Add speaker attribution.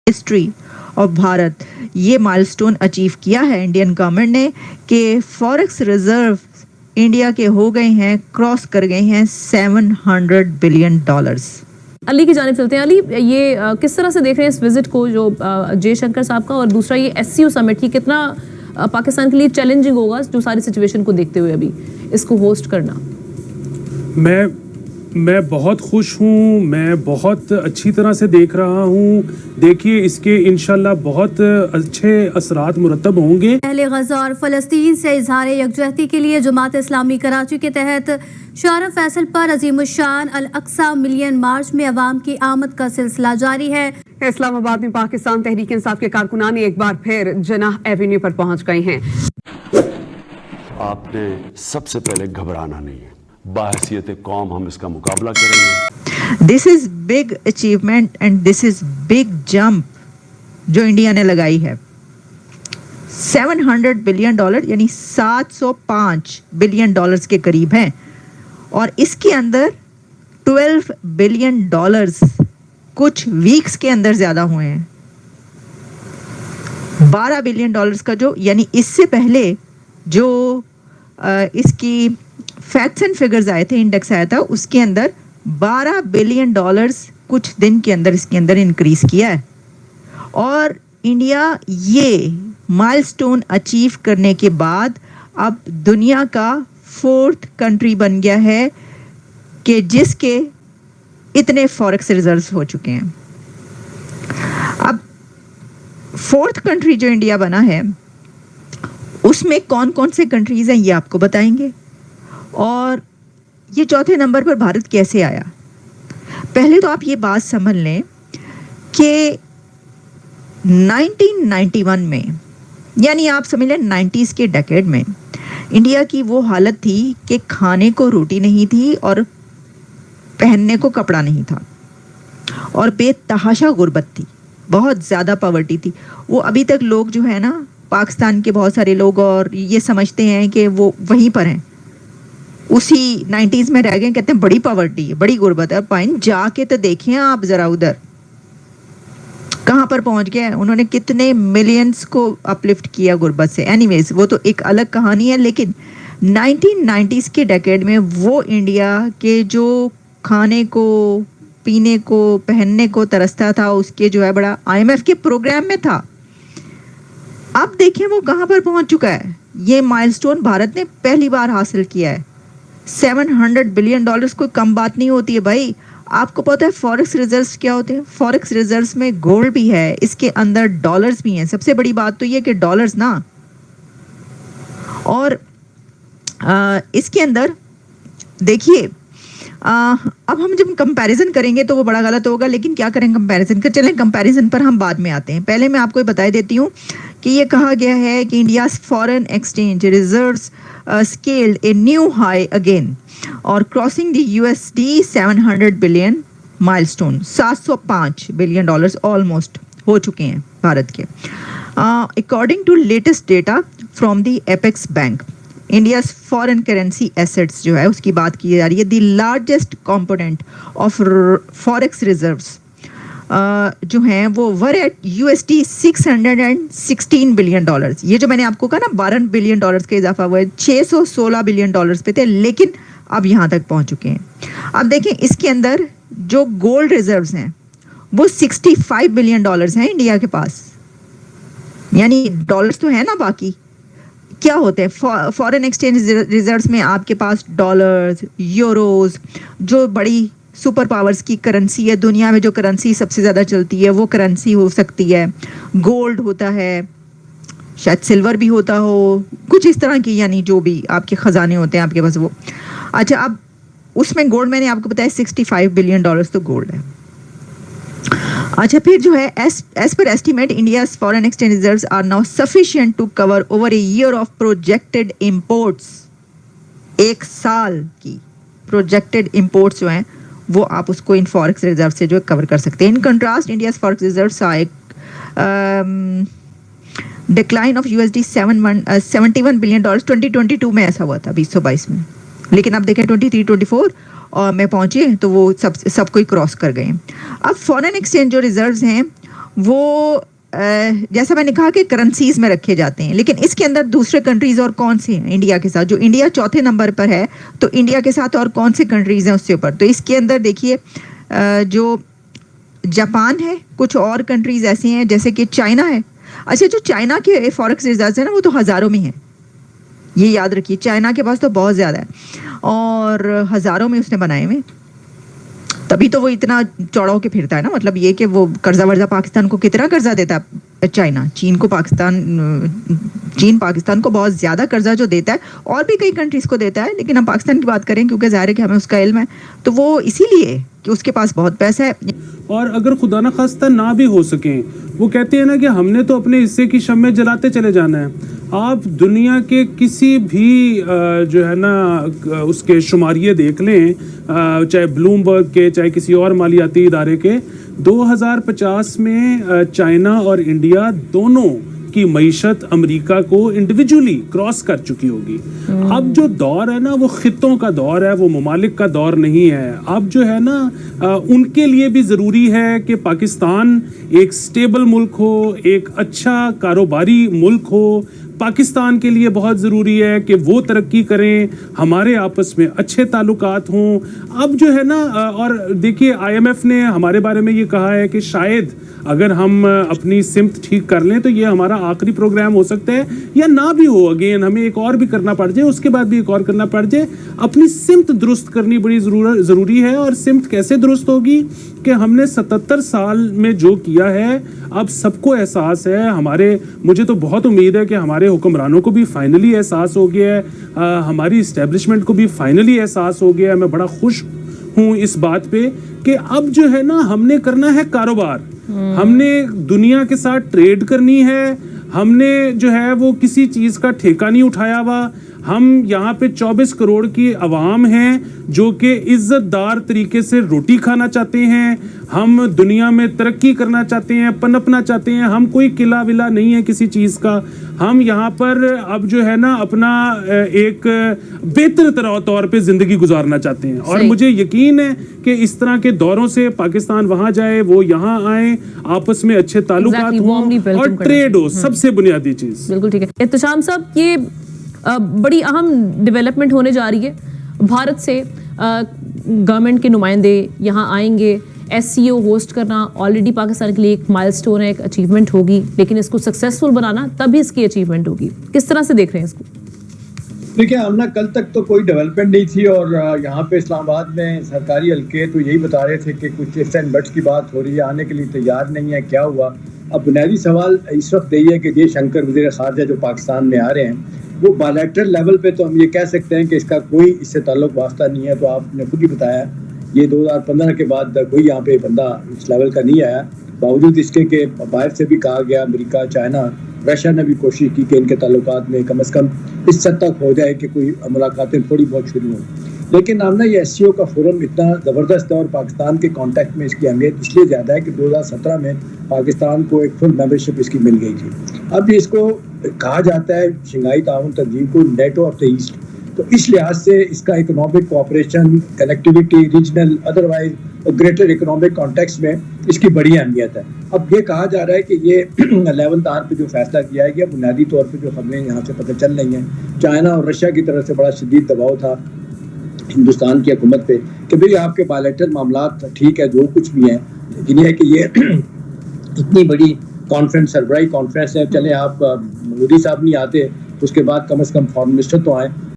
Speaker 1: History of Bharat ये milestone achieve किया है इंडियन गवर्नमेंट ने कि फॉरेक्स रिजर्व इंडिया के हो गए हैं, क्रॉस कर गए हैं $700 बिलियन।
Speaker 2: अली की जानिब चलते हैं। अली, ये किस तरह से देख रहे हैं इस विजिट को जो जयशंकर साहब का, और दूसरा ये एससीओ समिट की कितना पाकिस्तान के लिए चैलेंजिंग होगा जो सारी सिचुएशन को देखते हुए अभी इसको होस्ट करना?
Speaker 3: मैं बहुत खुश हूँ, मैं बहुत अच्छी तरह से देख रहा हूँ। देखिए, इसके इंशाल्लाह बहुत अच्छे असरात मुरतब होंगे।
Speaker 4: पहले गजा और फलस्तीन से इजहार यकजहती के लिए जमात इस्लामी कराची के तहत शारा फैसल पर अजीमुशान अल अक्सा मिलियन मार्च में अवाम की आमद का सिलसिला जारी है।
Speaker 5: इस्लामाबाद में पाकिस्तान तहरीक इंसाफ के कारकुनान एक बार फिर जनाह एवेन्यू पर पहुंच गए हैं।
Speaker 6: आपने सबसे पहले घबराना नहीं है, बाहसियत कौम हम इसका मुकाबला करेंगे।
Speaker 1: This is big achievement and this is big jump जो इंडिया ने लगाई है। $700 बिलियन यानी $705 बिलियन के करीब हैं, और इसके अंदर $12 बिलियन कुछ वीक्स के अंदर ज्यादा हुए हैं। $12 बिलियन का जो, यानी इससे पहले जो इसकी फैक्ट्स एंड फिगर्स आए थे, इंडेक्स आया था, उसके अंदर $12 बिलियन कुछ दिन के अंदर इसके अंदर इंक्रीज किया है। और इंडिया ये माइलस्टोन अचीव करने के बाद अब दुनिया का 4th कंट्री बन गया है कि जिसके इतने फॉरेक्स रिजर्व्स हो चुके हैं। अब 4th कंट्री जो इंडिया बना है उसमें कौन कौन से कंट्रीज हैं ये आपको बताएंगे, और ये 4थे नंबर पर भारत कैसे आया। पहले तो आप ये बात समझ लें कि 1991 में, यानी आप समझ लें 90s के डेकेड में, इंडिया की वो हालत थी कि खाने को रोटी नहीं थी और पहनने को कपड़ा नहीं था, और बेतहाशा गुर्बत थी, बहुत ज़्यादा पॉवर्टी थी। वो अभी तक लोग जो है ना, पाकिस्तान के बहुत सारे लोग और ये समझते हैं कि वो वहीं पर हैं, उसी 90s में रह गए, कहते हैं बड़ी पॉवर्टी है, बड़ी गुर्बत है। पाइन जाके तो देखें आप ज़रा उधर कहाँ पर पहुंच गए। उन्होंने कितने मिलियंस को अपलिफ्ट किया गुर्बत से। एनीवेज, वो तो एक अलग कहानी है। लेकिन 1990s के डेकेड में वो इंडिया के जो खाने को, पीने को, पहनने को तरसता था, उसके जो है बड़ा IMF के प्रोग्राम में था। अब देखिए वो कहाँ पर पहुंच चुका है। ये माइलस्टोन भारत ने पहली बार हासिल किया है। $700 बिलियन कोई कम बात नहीं होती है भाई। आपको पता है फॉरेक्स रिजर्व्स क्या होते हैं? फॉरेक्स रिजर्व्स में गोल्ड भी है, इसके अंदर डॉलर्स भी हैं। सबसे बड़ी बात तो ये कि डॉलर्स ना, और इसके अंदर देखिए, अब हम जब कंपैरिजन करेंगे तो वो बड़ा गलत होगा, लेकिन क्या करें कंपैरिजन कर। चलें कंपैरिजन पर हम बाद में आते हैं। पहले मैं आपको बता देती हूँ कि ये कहा गया है कि India's foreign exchange reserves scaled a new high again और crossing the USD 700 billion milestone. $705 billion almost हो चुके हैं भारत के। According to latest data from the apex bank, India's foreign currency assets जो है उसकी बात की जा रही है। The largest component of forex reserves जो हैं वो वर एट USD 616 बिलियन। ये जो मैंने आपको कहा ना $12 बिलियन का इजाफा हुआ है, $616 बिलियन पे थे, लेकिन अब यहाँ तक पहुँच चुके हैं। अब देखें इसके अंदर जो गोल्ड रिजर्व्स हैं वो $65 बिलियन हैं इंडिया के पास, यानी डॉलर्स तो है ना, बाकी क्या होते हैं फॉरेन एक्सचेंज रिजर्व्स में आपके पास डॉलर्स, यूरोज, जो बड़ी सुपर पावर्स की करेंसी है दुनिया में, जो करेंसी सबसे ज़्यादा चलती है वो करेंसी हो सकती है। गोल्ड होता है, शायद सिल्वर भी होता हो, कुछ इस तरह की, यानी जो भी आपके ख़जाने होते हैं आपके पास वो। अच्छा, अब उसमें गोल्ड मैंने आपको बताया $65 बिलियन तो गोल्ड है। अच्छा, फिर जो है as per estimate India's foreign exchange reserves are now sufficient to cover over a year of projected imports. एक साल की प्रोजेक्टेड इम्पोर्ट्स जो हैं वो आप उसको इन फॉरेक्स रिजर्व से जो कवर कर सकते हैं। In contrast India's forex reserve सा एक डिक्लाइन ऑफ USD 71 बिलियन 2022 में ऐसा हुआ था, 2022 में। लेकिन अब देखें 23-24 और में पहुंचे तो वो सब कोई क्रॉस कर गए। अब फॉरेन एक्सचेंज जो रिजर्व्स हैं वो जैसा मैंने कहा कि करेंसीज में रखे जाते हैं, लेकिन इसके अंदर दूसरे कंट्रीज और कौन से हैं इंडिया के साथ? जो इंडिया चौथे नंबर पर है, तो इंडिया के साथ और कौन से कंट्रीज हैं उससे ऊपर? तो इसके अंदर देखिए जो जापान है, कुछ और कंट्रीज ऐसे हैं जैसे कि चाइना है। अच्छा, जो चाइना के फॉरेक्स रिजर्व्स है ना, वो तो हज़ारों में है, ये याद रखिए। चाइना के पास तो बहुत ज़्यादा है और हज़ारों में उसने बनाए हुए, तभी तो वो इतना चौड़ा होके फिरता है ना। मतलब ये कि वो कर्जा वर्जा पाकिस्तान को कितना कर्जा देता है चाइना, चीन पाकिस्तान को बहुत ज़्यादा कर्जा जो देता है, और भी कई कंट्रीज़ को देता है, लेकिन हम पाकिस्तान की बात करें क्योंकि ज़ाहिर है कि हमें उसका इल्म है, तो वो इसीलिए कि उसके पास बहुत पैसा है।
Speaker 3: और अगर खुदा न खास्ता ना भी हो सके, वो कहते हैं ना कि हमने तो अपने हिस्से की शम्में जलाते चले जाना है। आप दुनिया के किसी भी जो है ना उसके शुमारिये देख लें, चाहे ब्लूमबर्ग के, चाहे किसी और मालियाती इदारे के, 2050 में चाइना और इंडिया दोनों की मईशत अमेरिका को इंडिविजुअली क्रॉस कर चुकी होगी। अब जो दौर है ना, वो खित्तों का दौर है, वो ममालिक का दौर नहीं है। अब जो है ना उनके लिए भी ज़रूरी है कि पाकिस्तान एक स्टेबल मुल्क हो, एक अच्छा कारोबारी मुल्क हो। पाकिस्तान के लिए बहुत ज़रूरी है कि वो तरक्की करें, हमारे आपस में अच्छे ताल्लुकात हों। अब जो है ना, और देखिए IMF ने हमारे बारे में ये कहा है कि शायद अगर हम अपनी सिमत ठीक कर लें तो ये हमारा आखिरी प्रोग्राम हो सकता है, या ना भी हो, अगेन हमें एक और भी करना पड़ जाए, उसके बाद भी एक और करना पड़ जाए। अपनी सिमत दुरुस्त करनी बड़ी ज़रूरी है। और सिमत कैसे दुरुस्त होगी कि हमने 77 साल में जो किया है, अब सबको एहसास है। मुझे तो बहुत उम्मीद है कि हमारे हुक्मरानों को भी फाइनली एहसास हो गया है, हमारी इस्टेब्लिशमेंट को भी फाइनली एहसास हो गया है। मैं बड़ा खुश हूँ इस बात पे कि अब जो है ना हमने करना है कारोबार, हमने दुनिया के साथ ट्रेड करनी है, हमने जो है वो किसी चीज़ का ठेका नहीं उठाया हुआ। हम यहाँ पे 24 करोड़ की आवाम हैं जो कि इज्जतदार तरीके से रोटी खाना चाहते हैं। हम दुनिया में तरक्की करना चाहते हैं, पनपना चाहते हैं। हम कोई किला विला नहीं है किसी चीज़ का। हम यहाँ पर अब जो है ना अपना एक बेहतर तौर पे ज़िंदगी गुजारना चाहते हैं। और मुझे यकीन है कि इस तरह के दौरों से पाकिस्तान वहाँ जाए, वो यहाँ आए, आपस में अच्छे ताल्लुकात हों और ट्रेड हो, सबसे बुनियादी चीज़।
Speaker 2: बिल्कुल ठीक है। इत्तेशाम साहब, ये बड़ी अहम डेवलपमेंट होने जा रही है। भारत से गवर्नमेंट के नुमाइंदे यहाँ आएंगे, SCO होस्ट करना ऑलरेडी पाकिस्तान के लिए एक माइलस्टोन है, एक अचीवमेंट होगी, लेकिन इसको सक्सेसफुल बनाना तभी इसकी अचीवमेंट होगी। किस तरह से देख रहे हैं इसको?
Speaker 7: देखिए, हमने कल तक तो कोई डेवलपमेंट नहीं थी और यहाँ पे इस्लामाबाद में सरकारी हल्के तो यही बता रहे थे कि कुछ इफ्स एंड बट्स की बात हो रही है, आने के लिए तैयार नहीं है। क्या हुआ? अब बुनियादी सवाल इस वक्त यही है कि जयशंकर वज़ीर ख़ारजा जो पाकिस्तान में आ रहे हैं, वो बायलैटरल लेवल पे तो हम ये कह सकते हैं कि इसका कोई इससे ताल्लुक वास्ता नहीं है। तो आपने खुद ही बताया, ये 2015 के बाद कोई यहाँ पे बंदा इस लेवल का नहीं आया, बावजूद इसके कि बाहर से भी कहा गया, अमेरिका, चाइना, रशिया ने भी कोशिश की कि इनके ताल्लुकात में कम से कम इस हद तक हो जाए कि कोई मुलाकातें थोड़ी बहुत शुरू हों। लेकिन अब ना ये SCO का फोरम इतना ज़बरदस्त है और पाकिस्तान के कॉन्टेक्ट में इसकी अहमियत इसलिए ज़्यादा है कि 2017 में पाकिस्तान को एक फुल मेंबरशिप इसकी मिल गई थी। अब इसको कहा जाता है शंघाई ताउन तंजीम को नेटो ऑफ द ईस्ट, तो इस लिहाज से इसका economic cooperation, connectivity, regional otherwise और ग्रेटर इकोनॉमिक कॉन्टेक्स्ट में इसकी बड़ी अहमियत है। अब ये कहा जा रहा है कि ये 11 आर पे जो फैसला किया गया, बुनियादी तौर पे जो खबरें यहाँ से पता चल रही हैं, चाइना और रशिया की तरफ से बड़ा शदीद दबाव था हिंदुस्तान की हुकूमत पे कि भाई आपके बायलैटरल मामलात ठीक है जो कुछ भी हैं, लेकिन ये है कि ये इतनी बड़ी कॉन्फ्रेंस, सरबराही कॉन्फ्रेंस है, चले आप मोदी साहब नहीं आते तो उसके बाद कम से कम फॉरेन मिनिस्टर तो आए।